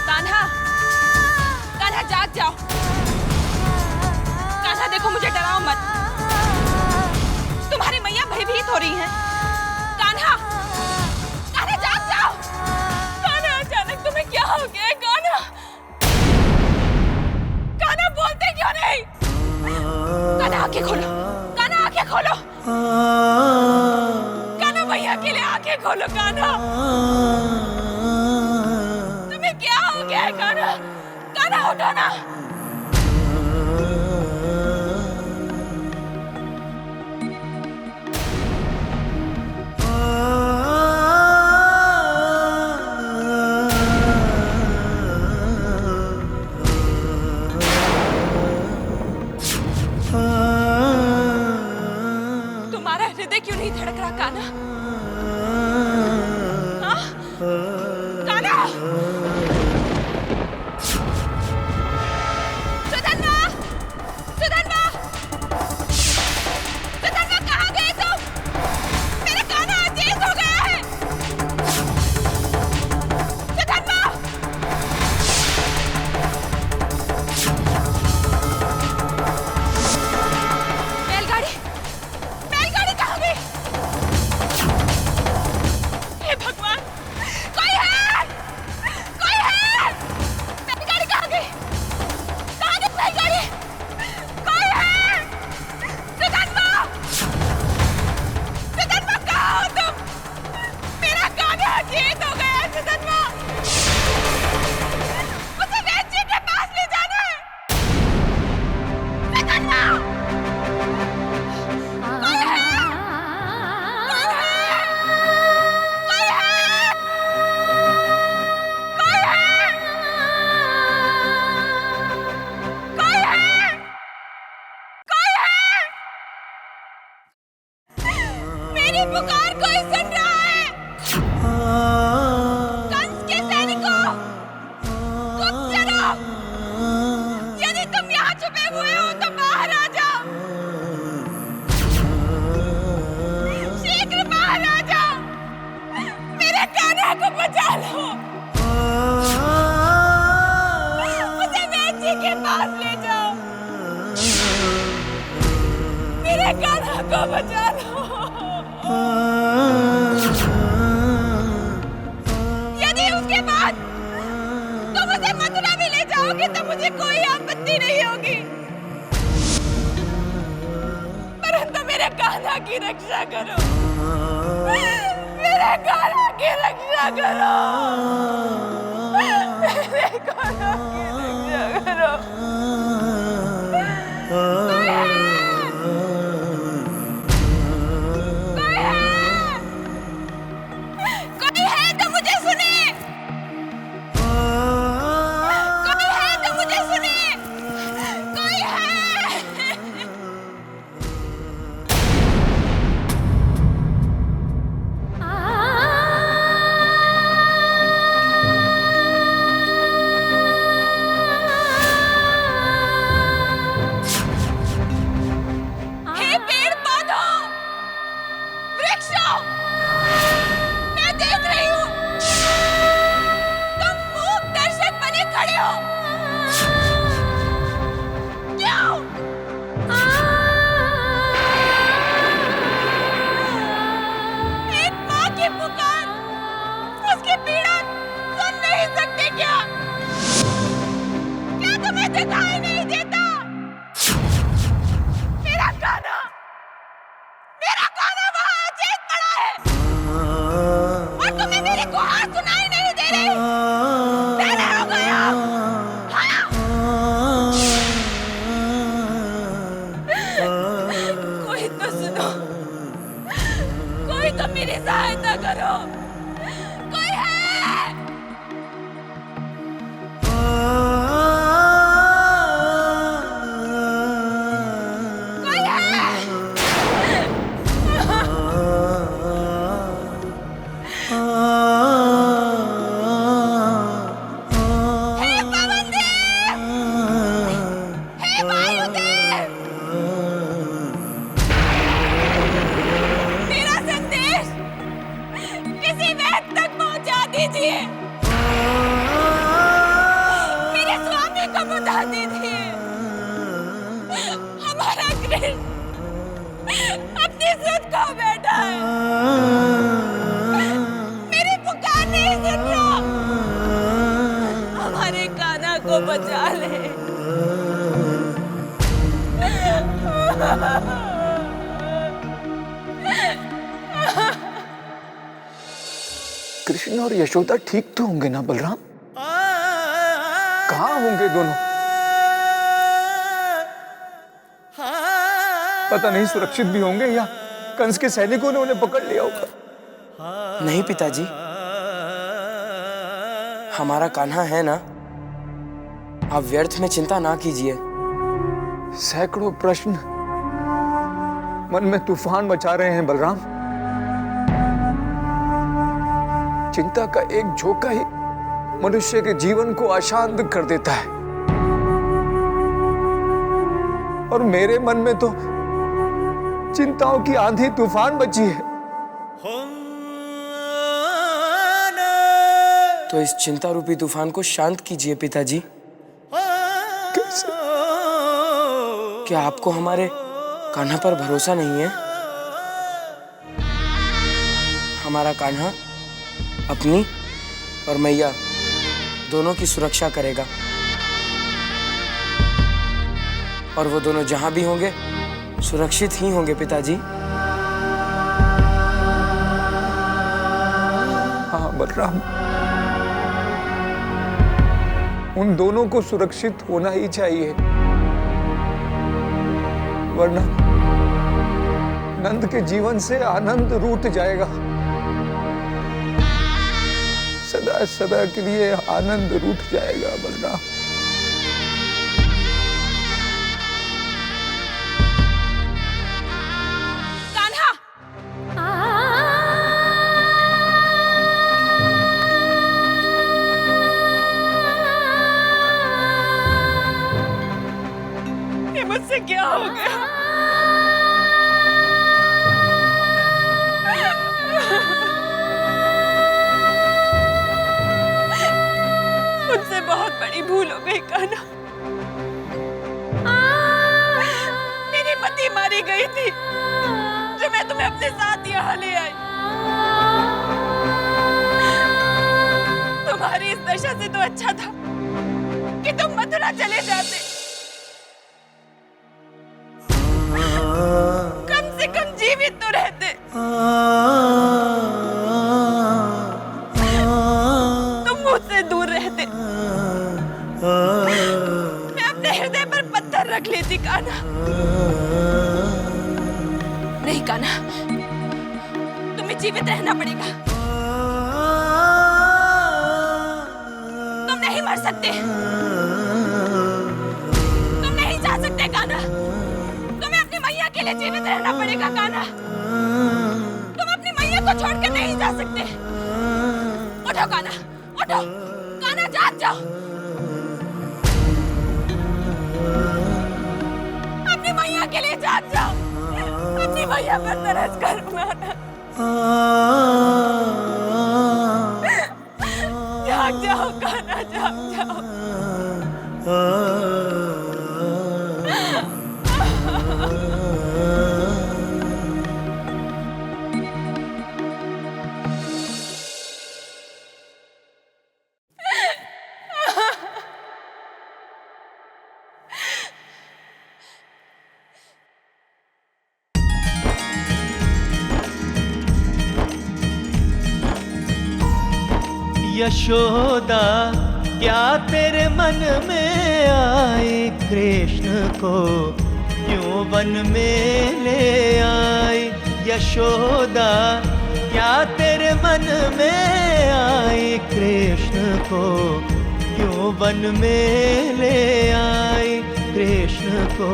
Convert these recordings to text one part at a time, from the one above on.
कान्हा, कान्हा जाग जाओ। कान्हा देखो, मुझे डराओ मत। तुम्हारी मैया भयभीत हो रही हैं। कान्हा, कान्हा जाग जाओ। कान्हा, अचानक तुम्हें क्या हो गया? कान्हा, कान्हा बोलते क्यों नहीं? कान्हा आंखें खोलो, कान्हा आंखें खोलो। कान्हा भैया के लिए आंखें खोलो। कान्हा, तुम्हें क्या हो गया है? कान्हा, कान्हा उठो ना। तुम्हारा हृदय क्यों नहीं धड़क रहा कान्हा? हाँ? कान्हा! सुधन्वा! सुधन्वा! सुधन्वा, कहाँ गए तुम? मेरा कान्हा अचेत हो गया है। सुधन्वा! बैलगाड़ी, बैलगाड़ी कहाँ गई? हे भगवान, कोई है? कोई है? बैलगाड़ी कहाँ गई? कहाँ गई बैलगाड़ी? कोई है? सुधन्वा! सुधन्वा, कहाँ हो तुम? मेरा कान्हा अचेत हो गया है। सुधन्वा, मुझे वैद्य जी के पास ले जाना है। सुधन्वा! कोई है? कौन है? कोई है? कोई है? कोई है? कोई है? मेरी पुकार कोई सुन रहा है? कंस के सैनिकों, गुप्तचरों, यदि तुम यहाँ छुपे हुए हो तो बाहर आ जाओ। शीघ्र बाहर आ जाओ। मेरे कान्हा को बचा लो। मुझे वैद्य जी के पास ले जाओ। मेरे कान्हा को बचा लो। यदि उसके बाद तुम मुझे मथुरा भी ले जाओगे तो मुझे कोई आपत्ति नहीं होगी, परंतु मेरे कान्हा की रक्षा करो। मेरे कान्हा की रक्षा करो। मेरे कान्हा की रक्षा करो। कोई है? कोई है? कोई है तो मुझे सुने। कोई है तो मुझे सुने। कोई है? हे पेड़ पौधों, वृक्षों, मैं देख रही हूँ तुम मूक दर्शक बने खड़े हो। क्यों? एक माँ की पुकार, उसकी पीड़ा सुन नहीं सकते क्या? क्या तुम्हें दिखाई नहीं देता? मेरा कान्हा वहाँ अचेत पड़ा है और तुम्हें मेरी गुहार सुनाई नहीं दे रही। पहले हो गया। हाँ? कोई तो सुनो, कोई तो मेरी सहायता करो। कोई है? कोई है? हे पवन देव, हे वायुदेव, मेरा संदेश दीजिए, मेरे स्वामी को बता दीजिए। हमारा कृष्ण अपनी सुध खो बैठा है, मेरी पुकार नहीं सुन रहा। हमारे कान्हा को बचा ले। कृष्ण और यशोदा ठीक तो होंगे ना बलराम? कहाँ होंगे दोनों? पता नहीं सुरक्षित भी होंगे या कंस के सैनिकों ने उन्हें पकड़ लिया होगा। नहीं पिताजी, हमारा कान्हा है ना, आप व्यर्थ में चिंता ना कीजिए। सैकड़ों प्रश्न मन में तूफान मचा रहे हैं बलराम। चिंता का एक झोंका ही मनुष्य के जीवन को अशांत कर देता है। और मेरे मन में तो चिंताओं की आंधी तूफान मची है। तो इस चिंता रूपी तूफान को शांत कीजिए पिताजी। कैसे? क्या आपको हमारे कान्हा पर भरोसा नहीं है? हमारा कान्हा अपनी और मैया दोनों की सुरक्षा करेगा, और वो दोनों जहां भी होंगे सुरक्षित ही होंगे पिताजी। हाँ बलराम, उन दोनों को सुरक्षित होना ही चाहिए, वरना नंद के जीवन से आनंद रूठ जाएगा। सदा सदा के लिए आनंद रूठ जाएगा बलराम। कान्हा, ये मुझसे क्या हो गया? मुझसे बहुत बड़ी भूल हो गई कान्हा। मेरी पति मारी गई थी जो मैं तुम्हें अपने साथ यहाँ ले आई। तुम्हारी इस दशा से तो अच्छा था कि तुम मथुरा चले जाते। कम से कम जीवित तो रहते। तुम मुझसे दूर रहते, मैं अपने हृदय पर पत्थर रख लेती कान्हा। नहीं कान्हा, तुम्हें जीवित रहना पड़ेगा। तुम नहीं मर सकते, तुम नहीं जा सकते कान्हा। तुम्हें अपनी मैया के लिए जीवित रहना पड़ेगा कान्हा। तुम अपनी मैया को छोड़कर नहीं जा सकते। उठो कान्हा, उठो कान्हा, जाग जाओ। अपनी मैया के लिए जाग जाओ। अपनी मैया पर तरस कर माना। जाग जाओ कान्हा, जाग जाओ। यशोदा क्या तेरे मन में आए, कृष्ण को क्यों वन में ले आए। यशोदा क्या तेरे मन में आए, कृष्ण को क्यों वन में ले आए। कृष्ण को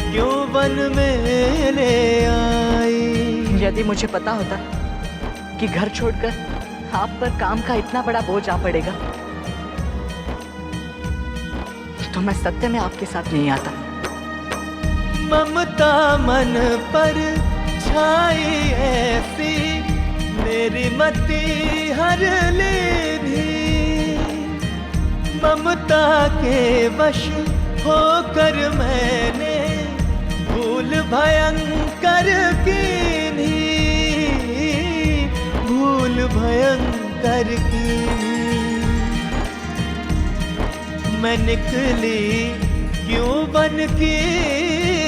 क्यों वन में ले आए। यदि मुझे पता होता कि घर छोड़कर आप पर काम का इतना बड़ा बोझ आ पड़ेगा तो मैं सत्य में आपके साथ नहीं आता। ममता मन पर छाई ऐसी, मेरी मति हर लीधी, ममता के वश होकर मैंने भूल भयंकर कीन्ही, भूल भयंकर कीन्ही। मैं निकली क्यों बन की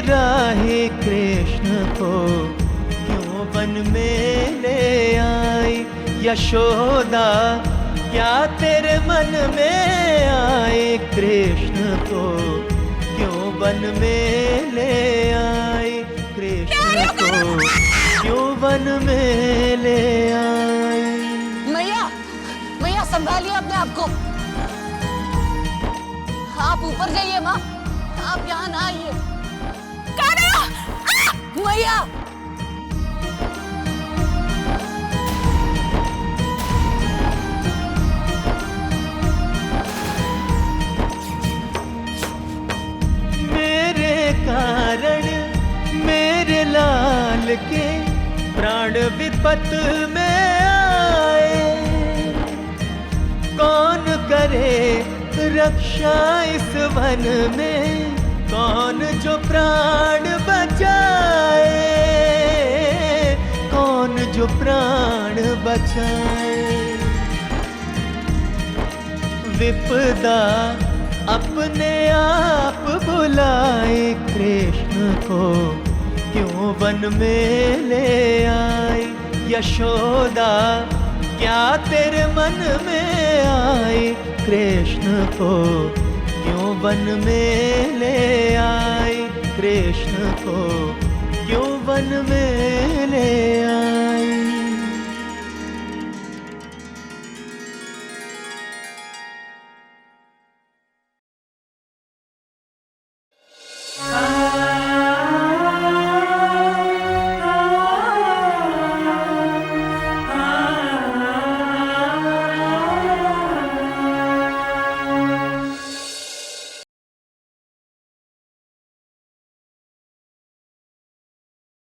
राहे कृष्ण को, क्यों बन में ले आई यशोदा, क्या तेरे मन में आए कृष्ण को, क्यों बन में ले आई कृष्ण को, क्यों बन में ले आई। मैया, मैया संभालिए अपने आप को। आप ऊपर जाइए माँ, आप यहाँ ना आइए। मैया, मेरे कारण मेरे लाल के प्राण विपत में आए, कौन करे रक्षा इस वन में, कौन जो प्राण बचाए, कौन जो प्राण बचाए। विपदा अपने आप बुलाए कृष्ण को, क्यों वन में ले आई यशोदा, क्या तेरे मन में आए कृष्ण को, क्यों वन में ले आई कृष्ण को, क्यों वन में ले